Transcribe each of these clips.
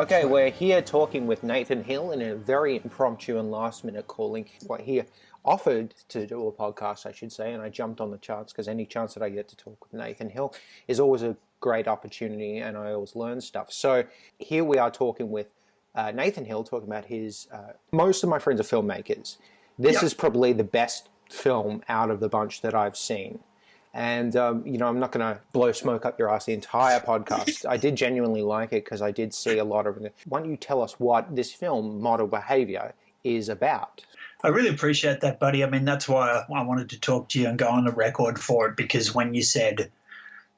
Okay, we're here talking with Nathan Hill in a very impromptu and last-minute calling. He offered to do a podcast, I should say, and I jumped on the chance because any chance that I get to talk with Nathan Hill is always a great opportunity, and I always learn stuff. So here we are talking with Nathan Hill, talking about his... most of my friends are filmmakers. This is probably the best film out of the bunch that I've seen. And, I'm not going to blow smoke up your ass the entire podcast. I did genuinely like it because I did see a lot of it. Why don't you tell us what this film, Model Behaviour, is about? I really appreciate that, buddy. I mean, that's why I wanted to talk to you and go on the record for it, because when you said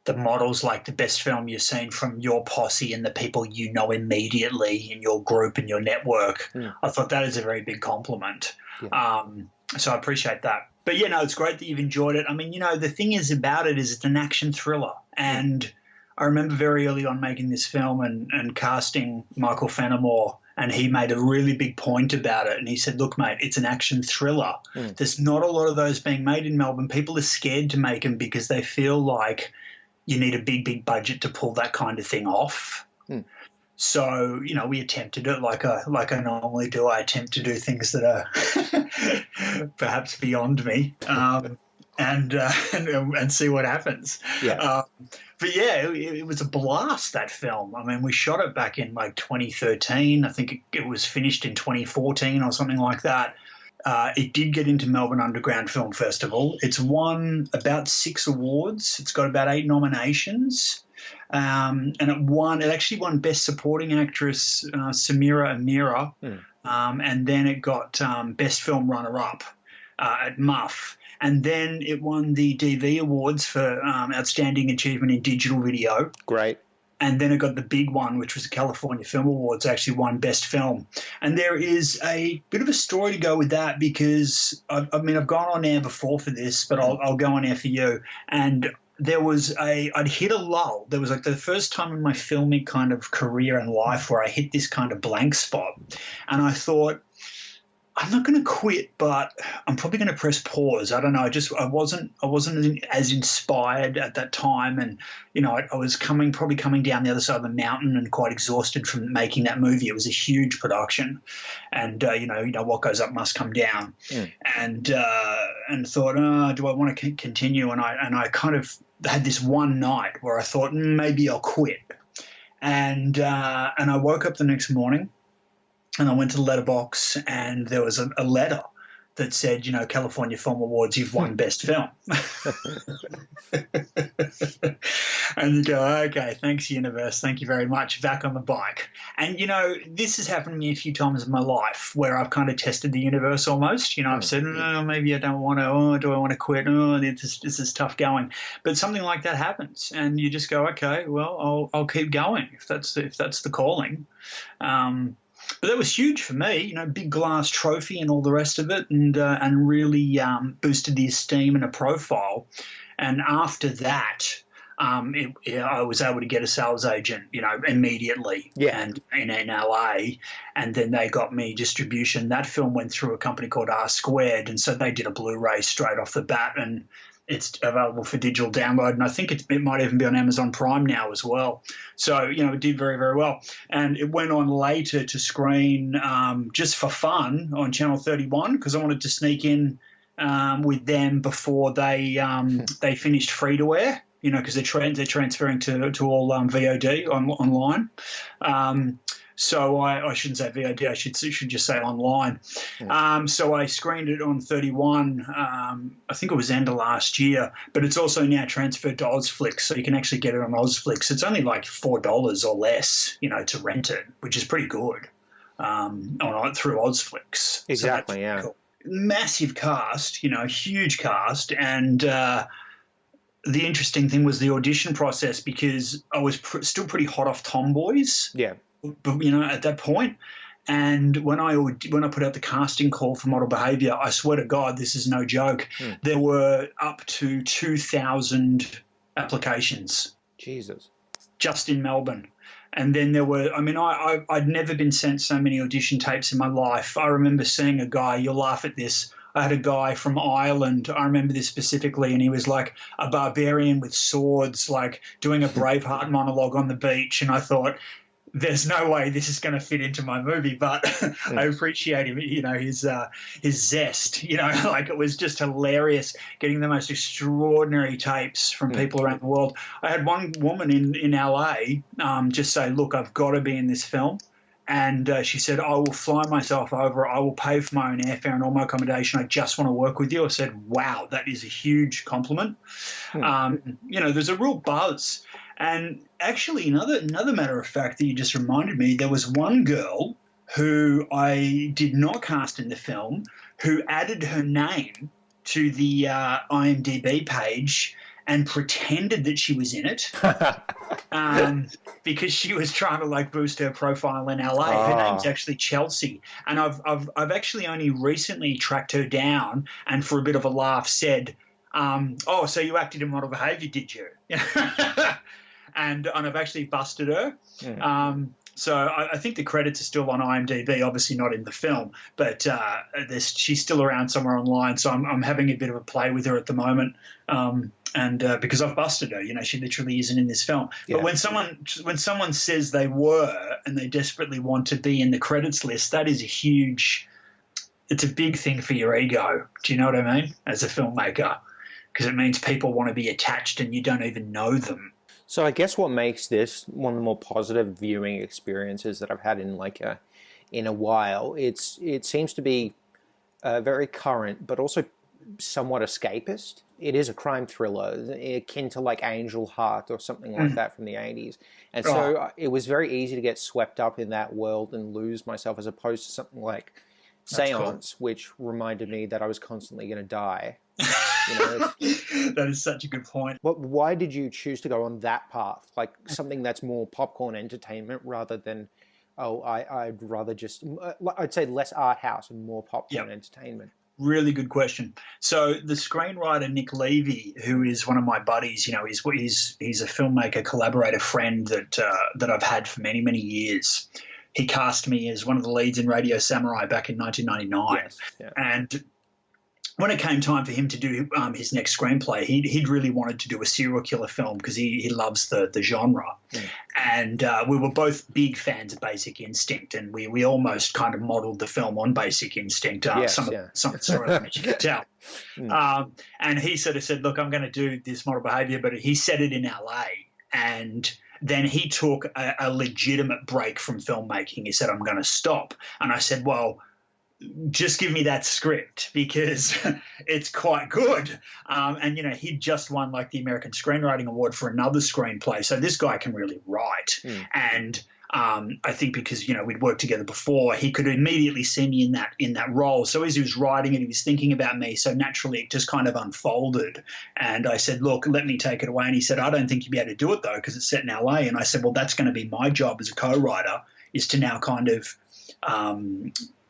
the model's like the best film you've seen from your posse and the people you know immediately in your group and your network, I thought that is a very big compliment. Yeah. So I appreciate that. But, it's great that you've enjoyed it. I mean, the thing is about it is it's an action thriller. And I remember very early on making this film and casting Michael Fenimore, and he made a really big point about it. And he said, look, mate, it's an action thriller. There's not a lot of those being made in Melbourne. People are scared to make them because they feel like you need a big, big budget to pull that kind of thing off. So, we attempted it like I normally do. I attempt to do things that are perhaps beyond me, and see what happens. Yeah. But yeah, it was a blast, that film. I mean, we shot it back in like 2013. I think it was finished in 2014 or something like that. It did get into Melbourne Underground Film Festival. It's won about 6 awards. It's got about 8 nominations. And it actually won Best Supporting Actress, Samira Amira, and then it got Best Film Runner-Up at MUFF. And then it won the DV Awards for Outstanding Achievement in Digital Video. Great. And then it got the big one, which was the California Film Awards, actually won Best Film. And there is a bit of a story to go with that because, I've gone on air before for this, but I'll go on air for you. And I'd hit a lull. There was like the first time in my filming kind of career and life where I hit this kind of blank spot. And I thought, I'm not going to quit, but I'm probably going to press pause. I don't know. I wasn't as inspired at that time. And, I was probably coming down the other side of the mountain and quite exhausted from making that movie. It was a huge production. And, what goes up must come down. And thought, do I want to continue? And I kind of had this one night where I thought maybe I'll quit. And I woke up the next morning. And I went to the letterbox, and there was a letter that said, California Film Awards, you've won Best Film. And you go, okay, thanks, universe. Thank you very much. Back on the bike. And, this has happened to me a few times in my life where I've kind of tested the universe almost. I've said, maybe I don't want to. Oh, do I want to quit? Oh, this is tough going. But something like that happens, and you just go, okay, well, I'll keep going if that's the calling. But that was huge for me, big glass trophy and all the rest of it, and really boosted the esteem and a profile. And after that, I was able to get a sales agent, immediately, and in LA, and then they got me distribution. That film went through a company called R Squared, and so they did a Blu-ray straight off the bat, and it's available for digital download, and I think it might even be on Amazon Prime now as well. So, it did very, very well. And it went on later to screen just for fun on Channel 31 because I wanted to sneak in with them before they finished free-to-air, because they're transferring to all VOD online. So I shouldn't say VOD, I should just say online. So I screened it on 31, I think it was end of last year, but it's also now transferred to Ozflix, so you can actually get it on Ozflix. It's only like $4 or less, to rent it, which is pretty good through Ozflix. Exactly, so cool. Massive cast, huge cast, and the interesting thing was the audition process because I was still pretty hot off Tomboys. Yeah. But, at that point. And when I put out the casting call for Model Behaviour, I swear to God, this is no joke, there were up to 2,000 applications. Jesus. Just in Melbourne. And then there were, I'd never been sent so many audition tapes in my life. I remember seeing a guy, you'll laugh at this, I had a guy from Ireland, I remember this specifically, and he was like a barbarian with swords, like doing a Braveheart monologue on the beach. And I thought, there's no way this is going to fit into my movie, but I appreciate him, his zest, like it was just hilarious getting the most extraordinary tapes from people around the world. I had one woman in LA just say, look, I've got to be in this film. And she said, I will fly myself over. I will pay for my own airfare and all my accommodation. I just want to work with you. I said, wow, that is a huge compliment. There's a real buzz. And actually, another matter of fact that you just reminded me, there was one girl who I did not cast in the film who added her name to the IMDB page and pretended that she was in it because she was trying to boost her profile in LA. Her name's actually Chelsea, and I've actually only recently tracked her down and for a bit of a laugh said, so you acted in Model Behaviour, did you? And I've actually busted her. So I think the credits are still on IMDb, obviously not in the film, but she's still around somewhere online. So I'm having a bit of a play with her at the moment, and because I've busted her, she literally isn't in this film. Yeah. But when someone says they were and they desperately want to be in the credits list, that is it's a big thing for your ego. Do you know what I mean? As a filmmaker, because it means people want to be attached and you don't even know them. So I guess what makes this one of the more positive viewing experiences that I've had in a while, it seems to be very current, but also somewhat escapist. It is a crime thriller akin to Angel Heart or something like that from the 80s. And so it was very easy to get swept up in that world and lose myself, as opposed to something like Seance, which reminded me that I was constantly going to die. That is such a good point. Why did you choose to go on that path? Something that's more popcorn entertainment rather than, I'd rather just, I'd say less art house and more popcorn entertainment. Really good question. So the screenwriter Nick Levy, who is one of my buddies, he's a filmmaker, collaborator, friend that I've had for many, many years. He cast me as one of the leads in Radio Samurai back in 1999. Yes, yeah. And when it came time for him to do his next screenplay, he'd really wanted to do a serial killer film because he loves the genre. And we were both big fans of Basic Instinct, and we almost kind of modelled the film on Basic Instinct. Some of the story as you can tell. And he sort of said, look, I'm going to do this Model Behaviour, but he said it in LA. And then he took a legitimate break from filmmaking. He said, I'm going to stop. And I said, well, just give me that script because it's quite good. And, he'd just won the American Screenwriting Award for another screenplay. So this guy can really write. And I think because, we'd worked together before, he could immediately see me in that role. So as he was writing it, he was thinking about me. So naturally it just kind of unfolded. And I said, look, let me take it away. And he said, I don't think you'll be able to do it though, because it's set in LA. And I said, well, that's going to be my job as a co-writer, is to now kind of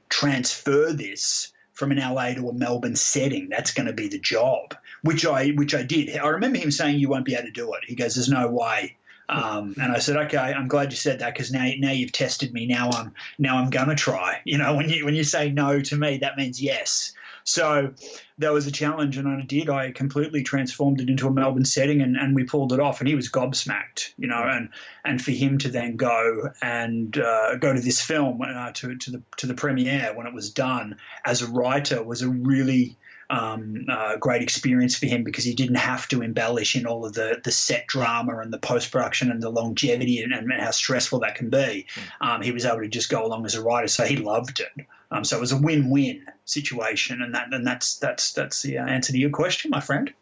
transfer this from an LA to a Melbourne setting. That's going to be the job, which I did. I remember him saying, you won't be able to do it. He goes, there's no way. And I said, okay, I'm glad you said that, because now you've tested me. Now I'm going to try. When you say no to me, that means yes. So that was a challenge, and I did. I completely transformed it into a Melbourne setting, and we pulled it off. And he was gobsmacked, and for him to then go to this film to the premiere when it was done as a writer was a really great experience for him, because he didn't have to embellish in all of the set drama and the post-production and the longevity and how stressful that can be. He was able to just go along as a writer, so he loved it. So it was a win-win situation, and that's the answer to your question, my friend.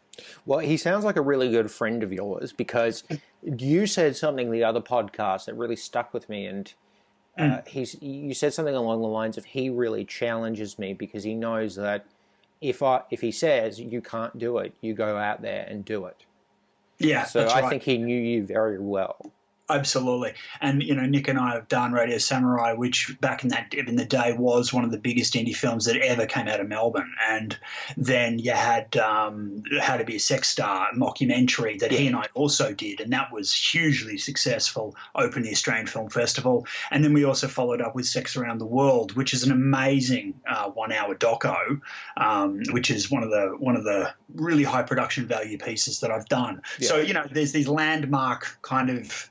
Well, he sounds like a really good friend of yours, because you said something the other podcast that really stuck with me, and you said something along the lines of, he really challenges me because he knows that if he says you can't do it, you go out there and do it. Yeah, so that's I right. think he knew you very well. Absolutely. And, Nick and I have done Radio Samurai, which back in the day was one of the biggest indie films that ever came out of Melbourne. And then you had How to Be a Sex Star mockumentary that he and I also did, and that was hugely successful, opened the Australian Film Festival. And then we also followed up with Sex Around the World, which is an amazing 1-hour doco, which is one of the really high production value pieces that I've done. Yeah. So, there's these landmark kind of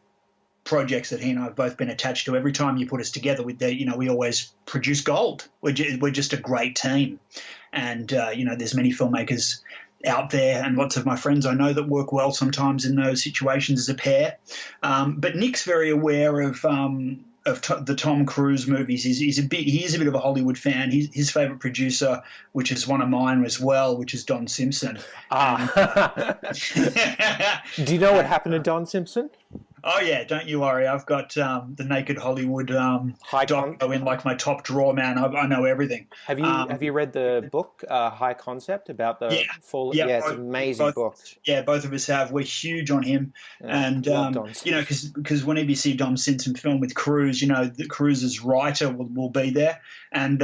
projects that he and I have both been attached to. Every time you put us together, we always produce gold. We're just a great team, and there's many filmmakers out there, and lots of my friends I know that work well sometimes in those situations as a pair. But Nick's very aware of the Tom Cruise movies. He is a bit of a Hollywood fan. His favorite producer, which is one of mine as well, which is Don Simpson. Do you know what happened to Don Simpson? Oh yeah, don't you worry. I've got the Naked Hollywood doco in like my top drawer, man. I know everything. Have you read the book High Concept about the fall? Yeah, it's an amazing book. Yeah, both of us have. We're huge on him, and because whenever you see Don Simpson film with Cruise, the Cruise's writer will be there, and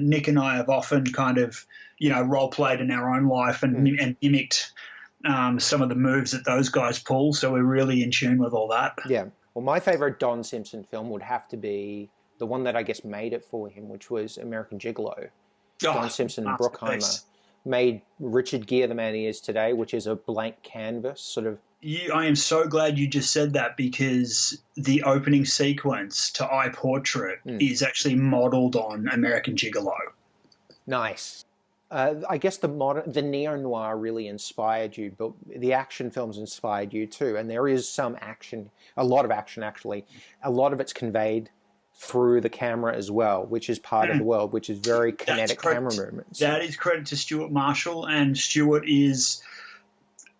Nick and I have often kind of role played in our own life and mimicked some of the moves that those guys pull, so we're really in tune with all that. Yeah. Well, my favourite Don Simpson film would have to be the one that I guess made it for him, which was American Gigolo. Don Simpson and Bruckheimer made Richard Gere the man he is today, which is a blank canvas, sort of. I am so glad you just said that, because the opening sequence to Eye Portrait is actually modelled on American Gigolo. Nice. I guess the neo-noir really inspired you, but the action films inspired you too. And there is some action, a lot of action actually. A lot of it's conveyed through the camera as well, which is part of the world, which is very kinetic camera movements. That is credit to Stuart Marshall, and Stuart is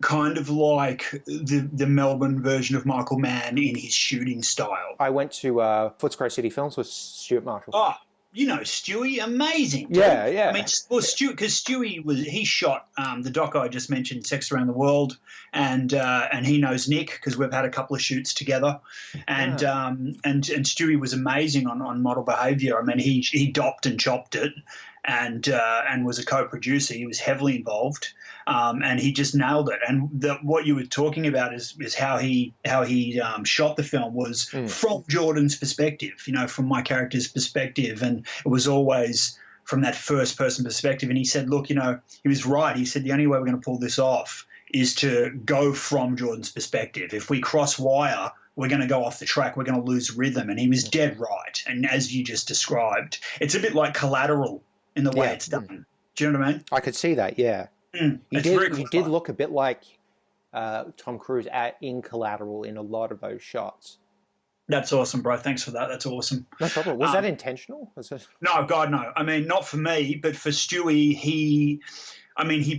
kind of like the Melbourne version of Michael Mann in his shooting style. I went to Footscray City Films with Stuart Marshall. Oh, Stewie, amazing. Dude. Yeah. I mean, Stewie, because he shot the doc I just mentioned, Sex Around the World, and he knows Nick because we've had a couple of shoots together, and Stewie was amazing on Model Behaviour. I mean, he dopped and chopped it, and was a co-producer. He was heavily involved, and he just nailed it. And what you were talking about is how he shot the film was from Jordan's perspective, from my character's perspective, and it was always from that first person perspective. And he said, look, he was right. He said the only way we're going to pull this off is to go from Jordan's perspective. If we cross wire, we're going to go off the track. We're going to lose rhythm. And he was dead right. And as you just described, it's a bit like Collateral in the way it's done. Do you know what I mean? I could see that, yeah. He did look a bit like Tom Cruise in Collateral in a lot of those shots. That's awesome, bro. Thanks for that. That's awesome. No problem. Was that intentional? No, God, no. I mean, not for me, but for Stewie, he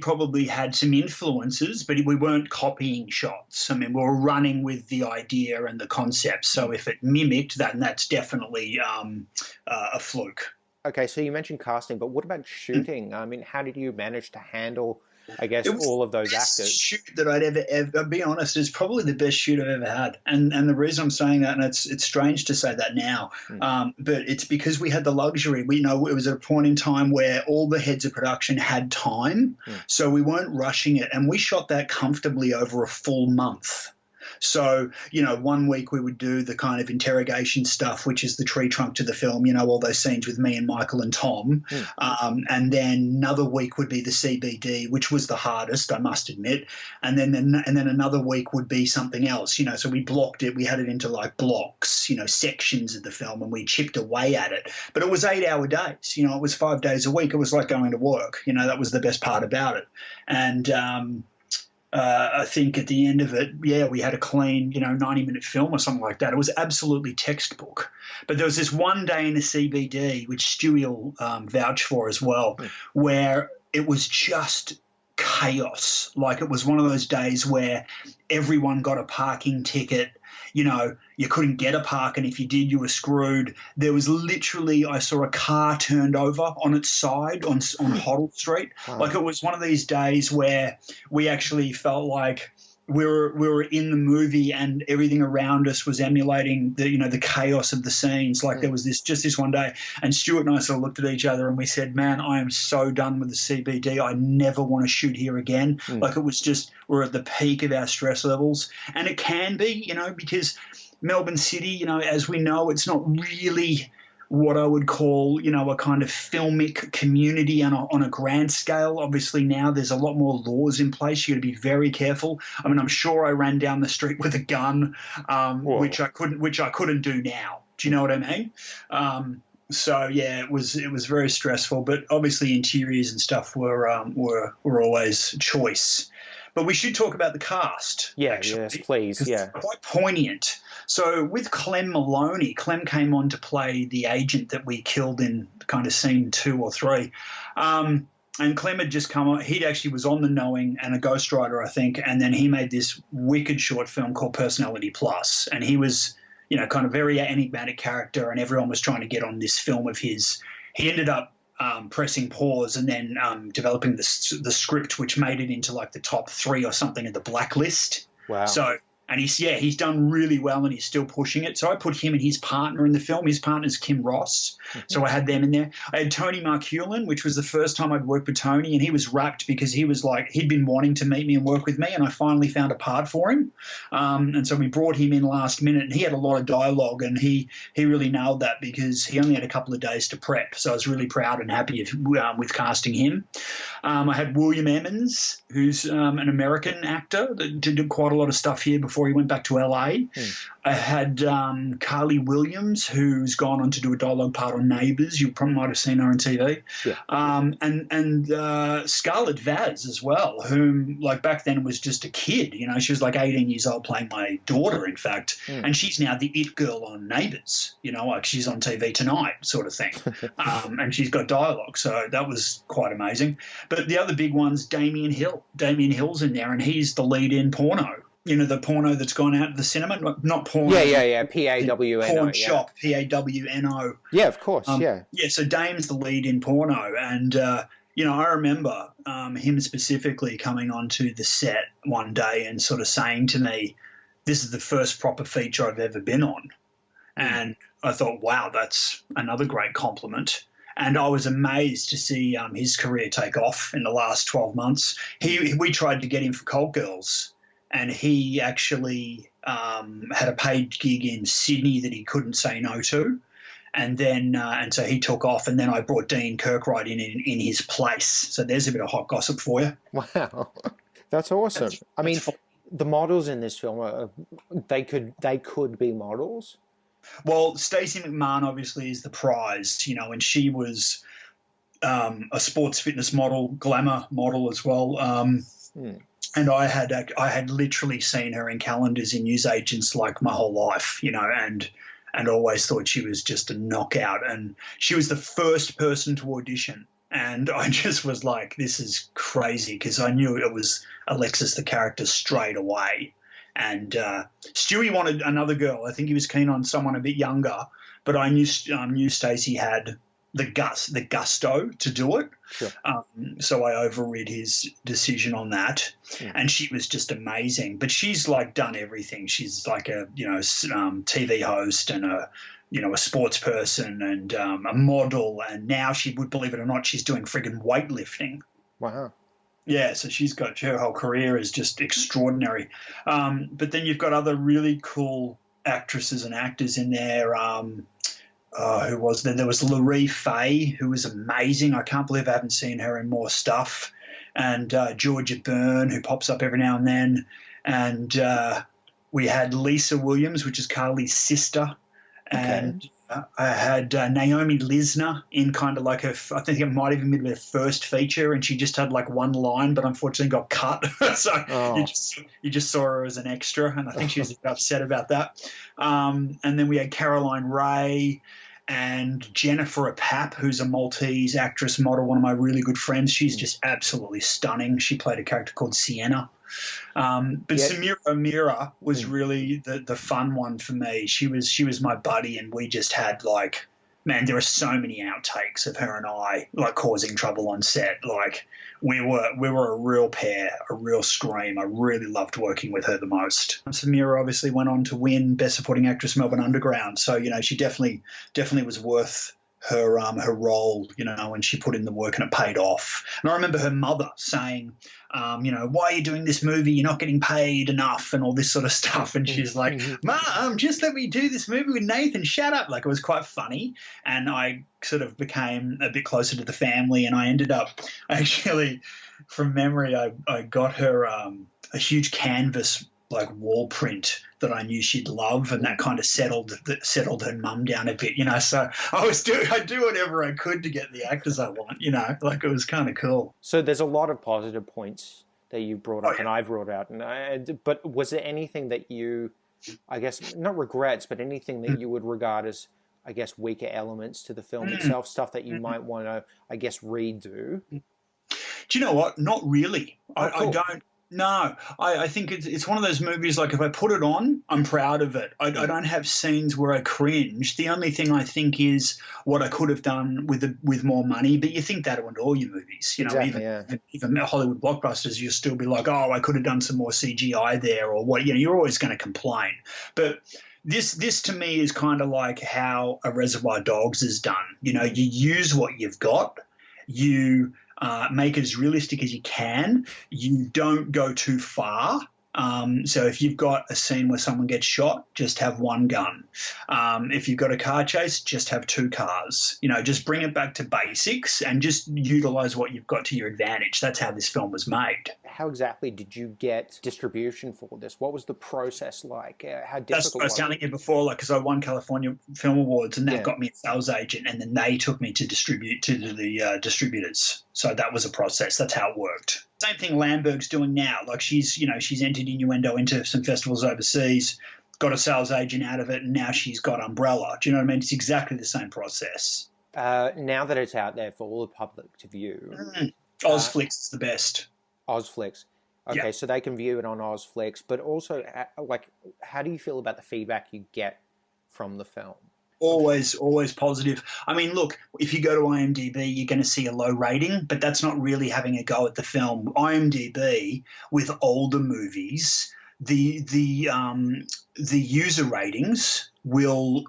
probably had some influences, but we weren't copying shots. I mean, we were running with the idea and the concept. So if it mimicked that, that's definitely a fluke. Okay, so you mentioned casting, but what about shooting? I mean, how did you manage to handle, I guess, all of those actors? Shoot that I'd ever, I'll be honest, it's probably the best shoot I've ever had. And the reason I'm saying that, and it's strange to say that now, but it's because we had the luxury. We know it was at a point in time where all the heads of production had time, so we weren't rushing it. And we shot that comfortably over a full month. So, 1 week we would do the kind of interrogation stuff, which is the tree trunk to the film, all those scenes with me and Michael and Tom. And then another week would be the CBD, which was the hardest, I must admit. And then another week would be something else, so we blocked it. We had it into like blocks, sections of the film, and we chipped away at it. But it was 8-hour days, it was 5 days a week. It was like going to work, that was the best part about it. And, I think at the end of it, we had a clean, 90-minute film or something like that. It was absolutely textbook. But there was this one day in the CBD, which Stewie will vouch for as well, where it was just chaos. Like it was one of those days where everyone got a parking ticket. You couldn't get a park, and if you did, you were screwed. There was literally, I saw a car turned over on its side on Hoddle Street. Wow. Like it was one of these days where we actually felt like we were in the movie and everything around us was emulating the chaos of the scenes. Like there was this one day, and Stuart and I sort of looked at each other and we said, man, I am so done with the CBD. I never want to shoot here again. Like it was just, we're at the peak of our stress levels. And it can be, because Melbourne City, as we know, it's not really what I would call, a kind of filmic community on a grand scale. Obviously now there's a lot more laws in place. You got to be very careful. I mean, I'm sure I ran down the street with a gun, which I couldn't do now. Do you know what I mean? So yeah, it was very stressful, but obviously interiors and stuff were always choice. But we should talk about the cast. Yeah, actually, yes, please. Yeah, it's quite poignant. So with Clem Maloney, Clem came on to play the agent that we killed in kind of scene 2 or 3. And Clem had just come on. He actually was on The Knowing and a ghostwriter, I think, and then he made this wicked short film called Personality Plus, and he was, kind of very enigmatic character, and everyone was trying to get on this film of his. He ended up pressing pause and then developing the script, which made it into like the top 3 or something of the blacklist. Wow. So, and he's done really well and he's still pushing it. So I put him and his partner in the film. His partner's Kim Ross. Mm-hmm. So I had them in there. I had Tony Marculin, which was the first time I'd worked with Tony, and he was rapt because he was like, he'd been wanting to meet me and work with me, and I finally found a part for him. And so we brought him in last minute, and he had a lot of dialogue, and he really nailed that because he only had a couple of days to prep. So I was really proud and happy with casting him. I had William Emmons, who's an American actor that did quite a lot of stuff here before he went back to LA. I had Carly Williams, who's gone on to do a dialogue part on Neighbours. You probably might have seen her on TV. Yeah. And Scarlett Vaz as well, whom like back then was just a kid. She was like 18 years old playing my daughter, in fact. And she's now the it girl on Neighbours. Like she's on TV tonight sort of thing. And she's got dialogue. So that was quite amazing. But the other big one's Damien Hill. Damien Hill's in there, and he's the lead in Porno. The porno that's gone out of the cinema, not porno. Yeah. P-A-W-N-O. Porn shop, P-A-W-N-O. Yeah, of course, yeah. Yeah, so Dame's the lead in Porno. And, I remember him specifically coming onto the set one day and sort of saying to me, this is the first proper feature I've ever been on. And I thought, wow, that's another great compliment. And I was amazed to see his career take off in the last 12 months. We tried to get him for Cold Girls, and he actually had a paid gig in Sydney that he couldn't say no to. And then and so he took off, and then I brought Dean Kirkright in his place. So there's a bit of hot gossip for you. Wow. That's awesome. The models in this film, they could be models. Well, Stacey McMahon obviously is the prize, and she was a sports fitness model, glamour model as well. And I had literally seen her in calendars in newsagents like my whole life, and always thought she was just a knockout. And she was the first person to audition. And I just was like, this is crazy, because I knew it was Alexis, the character, straight away. And Stewie wanted another girl. I think he was keen on someone a bit younger, but I knew Stacey had the gusto to do it. Sure. So I overrid his decision on that. Yeah. And she was just amazing. But she's like done everything. She's like a TV host and a sports person and a model. And now she would, believe it or not, she's doing friggin' weightlifting. Wow. Yeah, so her whole career is just extraordinary. But then you've got other really cool actresses and actors in there. Who was there? There was Laree Faye, who was amazing. I can't believe I haven't seen her in more stuff. And Georgia Byrne, who pops up every now and then. And we had Lisa Williams, which is Carly's sister. And I had Naomi Lisner in kind of like I think it might even be her first feature, and she just had like one line, but unfortunately got cut. So you just saw her as an extra, and I think she was a bit upset about that. And then we had Caroline Ray and Jennifer Apap, who's a Maltese actress, model, one of my really good friends. She's just absolutely stunning. She played a character called Sienna. But Samira Amira was really the fun one for me. She was my buddy, and we just had like, man, there are so many outtakes of her and I like causing trouble on set. Like we were a real pair, a real scream. I really loved working with her the most. Samira obviously went on to win Best Supporting Actress Melbourne Underground, so she definitely was worth her role, and she put in the work and it paid off. And I remember her mother saying, why are you doing this movie? You're not getting paid enough and all this sort of stuff. And she's like, Mom, just let me do this movie with Nathan. Shut up. Like, it was quite funny. And I sort of became a bit closer to the family, and I ended up actually, from memory, I got her a huge canvas like wall print that I knew she'd love, and that kind of settled her mum down a bit, So I do whatever I could to get the actors I want, like it was kind of cool. So there's a lot of positive points that you brought up, and I brought out, but was there anything that you, I guess, not regrets, but anything that you would regard as, I guess, weaker elements to the film itself, stuff that you might want to, I guess, redo? Do you know what? Not really. Oh, cool. I don't. No, I think it's one of those movies, like if I put it on, I'm proud of it. I don't have scenes where I cringe. The only thing I think is what I could have done with more money, but you think that with all your movies. Exactly, even Hollywood blockbusters, you'll still be like, oh, I could have done some more CGI there, or what. You're always going to complain. But this to me is kind of like how a Reservoir Dogs is done. You use what you've got. You make it as realistic as you can. You don't go too far. So if you've got a scene where someone gets shot, just have one gun. If you've got a car chase, just have two cars. Just bring it back to basics and just utilize what you've got to your advantage. That's how this film was made. How exactly did you get distribution for this? What was the process like? How difficult That's what I was telling you before, because I won California Film Awards, and that got me a sales agent, and then they took me to distribute to the distributors. So that was a process. That's how it worked. Same thing Lamberg's doing now. Like she's entered Innuendo into some festivals overseas, got a sales agent out of it, and now she's got Umbrella. Do you know what I mean? It's exactly the same process. Now that it's out there for all the public to view. Ozflix is the best. Ozflix. Okay, so they can view it on Ozflix, but also, how do you feel about the feedback you get from the film? Always positive. I mean, look, if you go to IMDB, you're going to see a low rating, but that's not really having a go at the film. IMDB, with older movies, the user ratings will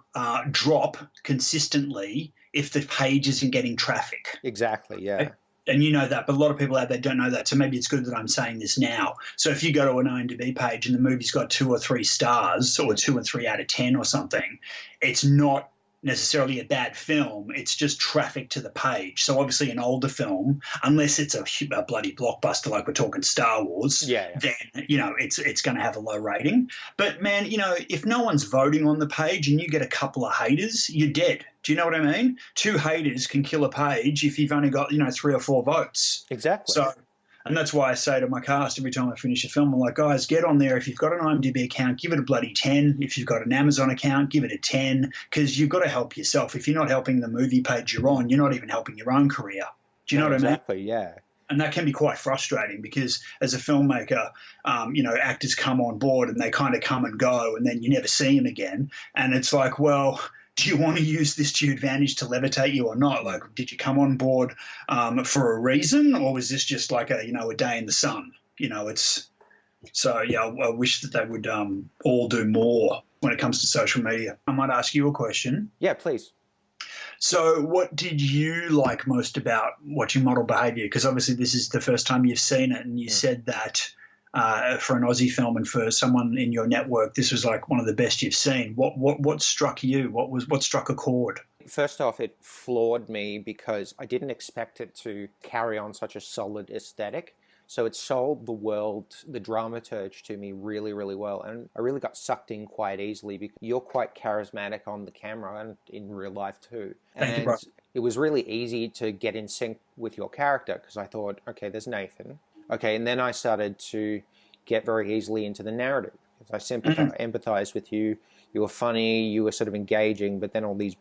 drop consistently if the page isn't getting traffic. Exactly, yeah. And you know that, but a lot of people out there don't know that, so maybe it's good that I'm saying this now. So if you go to an IMDb page and the movie's got 2 or 3 stars, or 2 or 3 out of 10 or something, it's not necessarily a bad film. It's just traffic to the page. So obviously an older film, unless it's a bloody blockbuster like we're talking Star Wars, then it's going to have a low rating. But man, if no one's voting on the page and you get a couple of haters, you're dead. Do you know what I mean? 2 haters can kill a page if you've only got 3 or 4 votes. Exactly. So. And that's why I say to my cast every time I finish a film, I'm like, guys, get on there. If you've got an IMDb account, give it a bloody 10. If you've got an Amazon account, give it a 10, because you've got to help yourself. If you're not helping the movie page you're on, you're not even helping your own career. Do you know what I mean? Exactly, yeah. And that can be quite frustrating because as a filmmaker, actors come on board and they kind of come and go and then you never see them again. And it's like, well, do you want to use this to your advantage to levitate you or not? Like, did you come on board for a reason, or was this just like a day in the sun? It's so I wish that they would all do more when it comes to social media. I might ask you a question. Yeah, please. So what did you like most about watching Model Behaviour? Because obviously this is the first time you've seen it, and you said that for an Aussie film and for someone in your network, this was like one of the best you've seen. What struck you? What struck a chord? First off, it floored me because I didn't expect it to carry on such a solid aesthetic. So it sold the world, the dramaturge to me really, really well. And I really got sucked in quite easily because you're quite charismatic on the camera and in real life too. Thank you, bro. It was really easy to get in sync with your character because I thought, okay, there's Nathan. Okay, and then I started to get very easily into the narrative. I empathized with you. You were funny. You were sort of engaging. But then all these,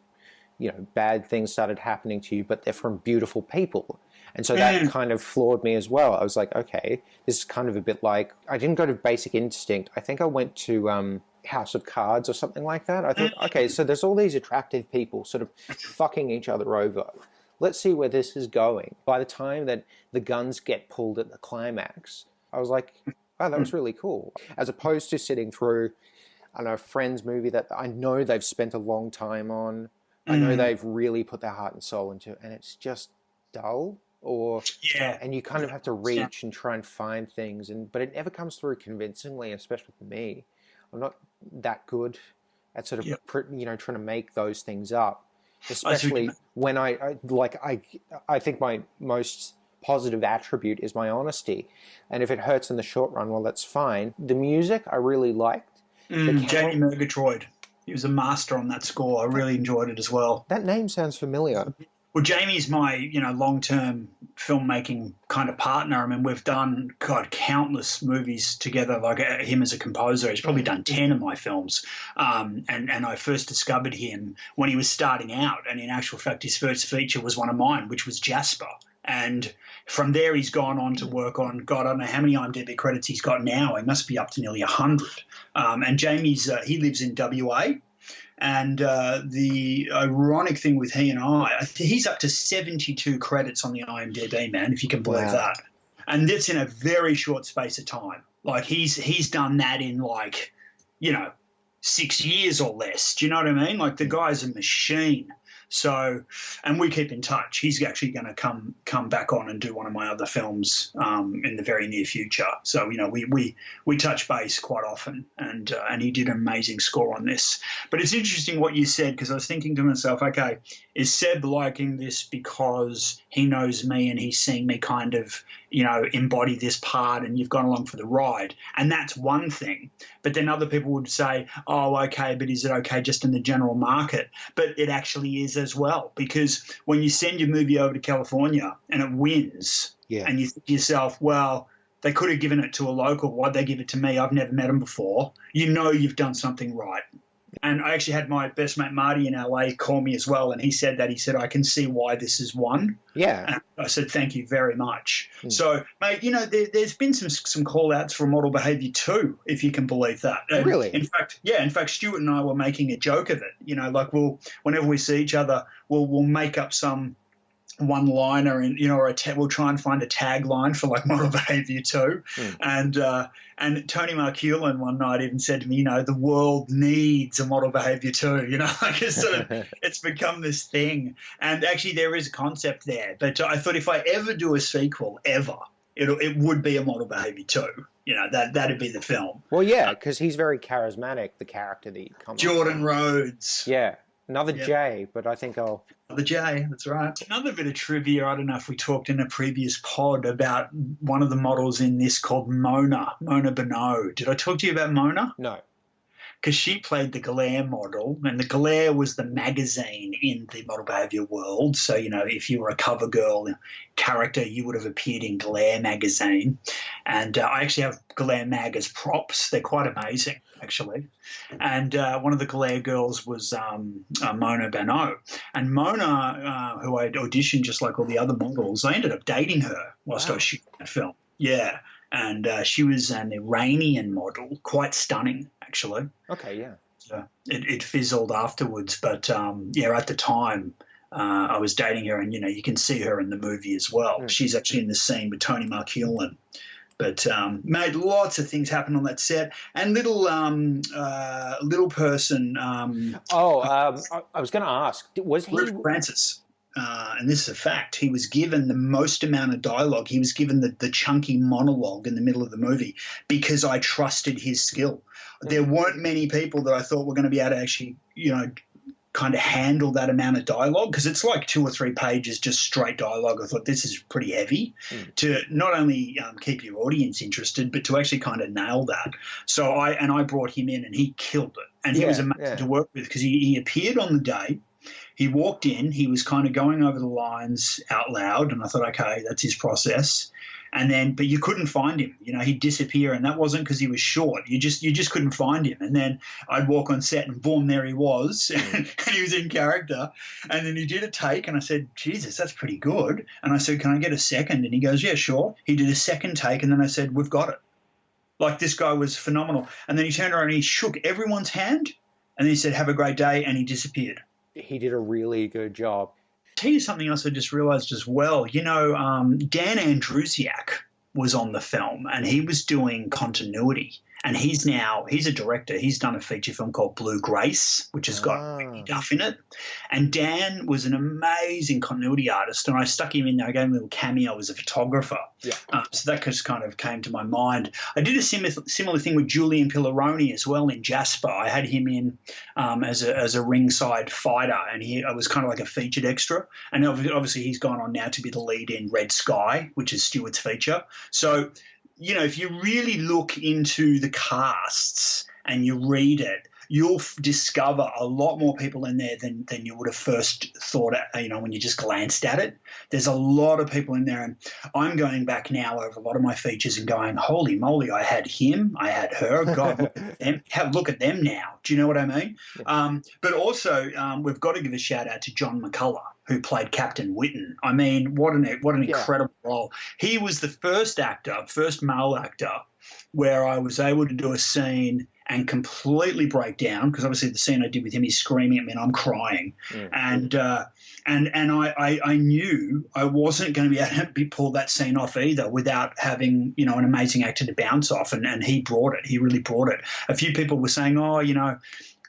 bad things started happening to you. But they're from beautiful people, and so that kind of floored me as well. I was like, okay, this is kind of a bit like I didn't go to Basic Instinct. I think I went to House of Cards or something like that. I thought, okay, so there's all these attractive people sort of fucking each other over. Let's see where this is going. By the time that the guns get pulled at the climax, I was like, oh, that was really cool. As opposed to sitting through, a Friends movie that I know they've spent a long time on, I know they've really put their heart and soul into it, and it's just dull. And you kind of have to reach and try and find things, but it never comes through convincingly, especially for me. I'm not that good at sort of trying to make those things up, especially when I think my most positive attribute is my honesty, and if it hurts in the short run, well, that's fine. The music I really liked. Jamie Murgatroyd, he was a master on that score. I really enjoyed it as well. That name sounds familiar. Well, Jamie's my, long-term filmmaking kind of partner. I mean, we've done, countless movies together, like him as a composer. He's probably done 10 of my films. And I first discovered him when he was starting out. And in actual fact, his first feature was one of mine, which was Jasper. And from there, he's gone on to work on, God, I don't know how many IMDb credits he's got now. He must be up to nearly 100. And Jamie's, he lives in WA. And the ironic thing with he and he's up to 72 credits on the IMDb, man, if you can believe that. And that's in a very short space of time. Like he's done that in 6 years or less. Do you know what I mean? Like the guy's a machine. So, and we keep in touch. He's actually going to come back on and do one of my other films in the very near future. So, we touch base quite often, and he did an amazing score on this. But it's interesting what you said, because I was thinking to myself, okay, is Seb liking this because he knows me and he's seeing me kind of, embody this part, and you've gone along for the ride? And that's one thing. But then other people would say, oh, okay, but is it okay just in the general market? But it actually is as well, because when you send your movie over to California and it wins, and you think to yourself, well, they could have given it to a local. Why'd they give it to me? I've never met him before. You've done something right. And I actually had my best mate Marty in LA call me as well, and he said, I can see why this is won. Yeah. And I said, thank you very much. So, mate, there's been some call-outs for Model Behaviour 2, if you can believe that. And really? In fact, Stuart and I were making a joke of it. Whenever we see each other, we'll make up some one-liner and we'll try and find a tagline for Model Behaviour 2. And Tony Marculin one night even said to me, the world needs a Model Behaviour 2. It's become this thing. And actually there is a concept there, but I thought if I ever do a sequel it would be a Model Behaviour 2. That'd be the film. Well, yeah, because he's very charismatic, the character that you come Jordan Rhodes. Yeah. Another J, but I think I'll... Another J, that's right. Another bit of trivia, I don't know if we talked in a previous pod about one of the models in this called Mona Bonneau. Did I talk to you about Mona? No. Because she played the Glare model, and the Glare was the magazine in the model behaviour world. So, if you were a cover girl character, you would have appeared in Glare magazine. And I actually have Glare mag as props. They're quite amazing, actually. And one of the Glare girls was Mona Bonneau. And Mona, who I auditioned just like all the other models, I ended up dating her whilst I was shooting that film. Yeah. And she was an Iranian model, quite stunning, actually. Okay, yeah. So it fizzled afterwards, but at the time I was dating her, and you can see her in the movie as well. She's actually in the scene with Tony Marculin. But made lots of things happen on that set, and little person. I was going to ask, was he Rick Francis? And this is a fact, he was given the most amount of dialogue. He was given the chunky monologue in the middle of the movie because I trusted his skill. There weren't many people that I thought were going to be able to actually, kind of handle that amount of dialogue, because it's like 2 or 3 pages, just straight dialogue. I thought this is pretty heavy to not only keep your audience interested, but to actually kind of nail that. So I brought him in, and he killed it. And he was amazing to work with, because he appeared on the day. He walked in, he was kind of going over the lines out loud, and I thought, okay, that's his process. And then, but you couldn't find him. He'd disappear, and that wasn't because he was short. You just couldn't find him. And then I'd walk on set, and boom, there he was, and he was in character. And then he did a take, and I said, Jesus, that's pretty good. And I said, can I get a second? And he goes, yeah, sure. He did a second take, and then I said, we've got it. Like, this guy was phenomenal. And then he turned around and he shook everyone's hand, and then he said, have a great day, and he disappeared. He did a really good job. Tell you something else I just realised as well. Dan Andrusiak was on the film, and he was doing continuity. and he's a director. He's done a feature film called Blue Grace, which has got Whitney Duff in it. And Dan was an amazing continuity artist, and I stuck him in there. I gave him a little cameo as a photographer. Yeah. So that just kind of came to my mind. I did a similar thing with Julian Pillaroni as well in Jasper. I had him in as a ringside fighter, and I was kind of like a featured extra. And obviously he's gone on now to be the lead in Red Sky, which is Stewart's feature. So, if you really look into the casts and you read it, you'll discover a lot more people in there than you would have first thought, when you just glanced at it. There's a lot of people in there, and I'm going back now over a lot of my features and going, holy moly, I had him, I had her, God, look at them. Look at them now. Do you know what I mean? Yeah. But also, we've got to give a shout out to John McCullough, who played Captain Witten. I mean, what an incredible role. He was the first male actor, where I was able to do a scene and completely break down, because obviously the scene I did with him, he's screaming at me and I'm crying. And I knew I wasn't going to be able to pull that scene off either without having, an amazing actor to bounce off, and he brought it. He really brought it. A few people were saying,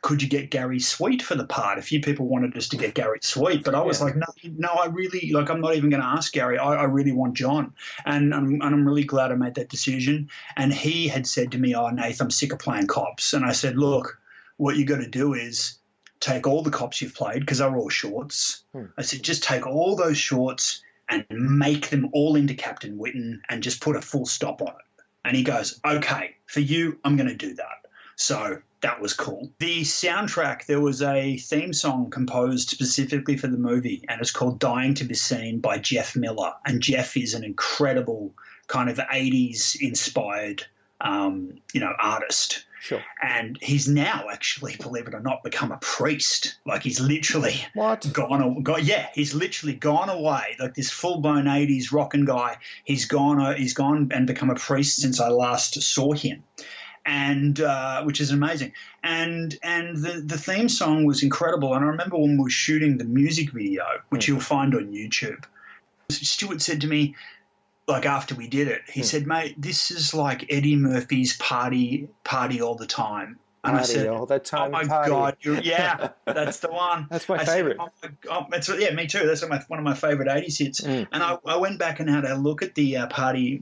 could you get Gary Sweet for the part? A few people wanted us to get Gary Sweet, but I was like, no, I really, I'm not even going to ask Gary. I really want John. And I'm really glad I made that decision. And he had said to me, oh, Nath, I'm sick of playing cops. And I said, look, what you got to do is take all the cops you've played, because they're all shorts. I said, just take all those shorts and make them all into Captain Witten and just put a full stop on it. And he goes, okay, for you, I'm going to do that. So that was cool. The soundtrack, there was a theme song composed specifically for the movie, and it's called Dying to Be Seen by Jeff Miller. And Jeff is an incredible kind of 80s inspired, artist. Sure. And he's now actually, believe it or not, become a priest. Like he's literally he's literally gone away. Like this full-blown 80s rockin' guy. He's gone and become a priest since I last saw him. And which is amazing. And the theme song was incredible. And I remember when we were shooting the music video, which you'll find on YouTube, Stuart said to me, like after we did it, he said, mate, this is like Eddie Murphy's party all the time. And party I said, all the time, oh my party. God, that's the one. That's my favorite. Me too. That's one of my favorite 80s hits. And I went back and had a look at the party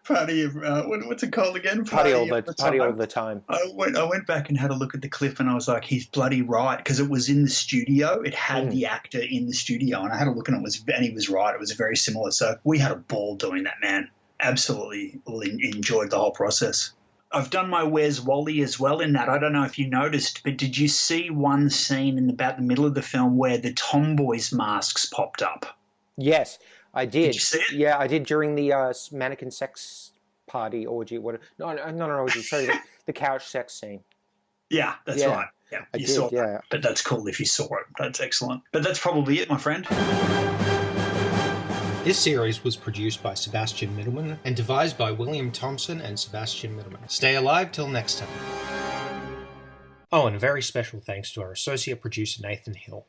what's it called again? Party all the time. I went back and had a look at the clip, and I was like, he's bloody right, because it was in the studio. It had the actor in the studio, and I had a look, and he was right. It was very similar. So we had a ball doing that, man. Absolutely enjoyed the whole process. I've done my Where's Wally as well in that. I don't know if you noticed, but did you see one scene in about the middle of the film where the tomboys' masks popped up? Yes. I did. Did you see it? Yeah, I did during the mannequin sex party orgy. No, orgy. Sorry, the couch sex scene. Yeah, that's right. Yeah, I saw that. But that's cool if you saw it. That's excellent. But that's probably it, my friend. This series was produced by Sebastian Mittelman and devised by William Thompson and Sebastian Mittelman. Stay alive till next time. Oh, and a very special thanks to our associate producer Nathan Hill.